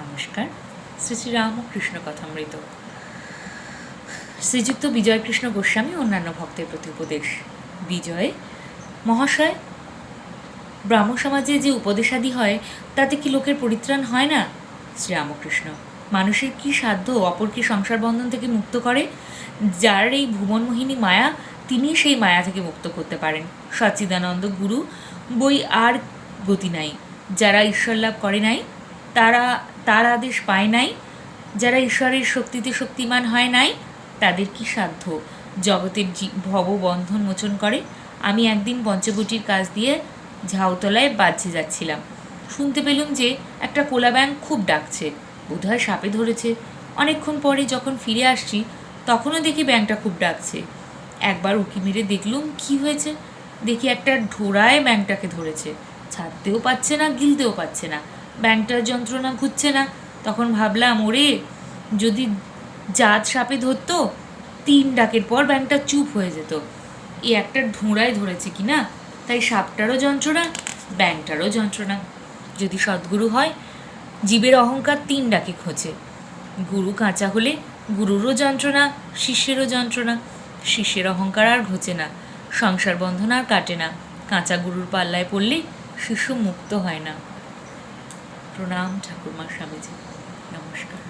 নমস্কার। শ্রী শ্রী রামকৃষ্ণ কথামৃত। শ্রীযুক্ত বিজয়কৃষ্ণ গোস্বামী অন্যান্য ভক্তের প্রতি উপদেশ। বিজয় মহাশয়, ব্রাহ্ম সমাজে যে উপদেশাদি হয় তাতে কি লোকের পরিত্রাণ হয় না? শ্রীরামকৃষ্ণ: মানুষের কি সাধ্য অপরকে সংসার বন্ধন থেকে মুক্ত করে? যার এই ভুবনমোহিনী মায়া, তিনি সেই মায়া থেকে মুক্ত করতে পারেন। সচ্চিদানন্দ গুরু বই আর গতি নাই। যারা ঈশ্বর লাভ করে নাই, তার আদেশ পায় নাই, যারা ঈশ্বরের শক্তিতে শক্তিমান হয় নাই, তাদের কি সাধ্য জগতের ভববন্ধন মোচন করে? আমি একদিন পঞ্চবটির কাজ দিয়ে ঝাউতলায় বাজে যাচ্ছিলাম। শুনতে পেলুম যে একটা কোলা ব্যাঙ খুব ডাকছে, বোধহয় সাপে ধরেছে। অনেকক্ষণ পরে যখন ফিরে আসছি, তখনও দেখি ব্যাঙটা খুব ডাকছে। একবার উঁকি মেরে দেখলুম কি হয়েছে। দেখি একটা ঢোড়ায় ব্যাঙটাকে ধরেছে, ছাড়তেও পাচ্ছে না, গিলতেও পাচ্ছে না। ব্যাঙটার যন্ত্রণা ঘুরছে না। তখন ভাবলাম, ওরে, যদি জাত সাপে ধরতো, 3 ডাকের পর ব্যাঙটা চুপ হয়ে যেত। এ একটা ঢোঁড়ায় ধরেছে কিনা, তাই সাপটারও যন্ত্রণা, ব্যাঙটারও যন্ত্রণা। যদি সদ্গুরু হয়, জীবের অহংকার 3 ডাকে খোঁজে। গুরু কাঁচা হলে গুরুরও যন্ত্রণা, শিষ্যেরও যন্ত্রণা। শিষ্যের অহংকার আর ঘোচে না, সংসার বন্ধন আর কাটে না। কাঁচা গুরুর পাল্লায় পড়লে শিষ্য মুক্ত হয় না। প্রণাম ঠাকুরমা স্বামীজি। নমস্কার।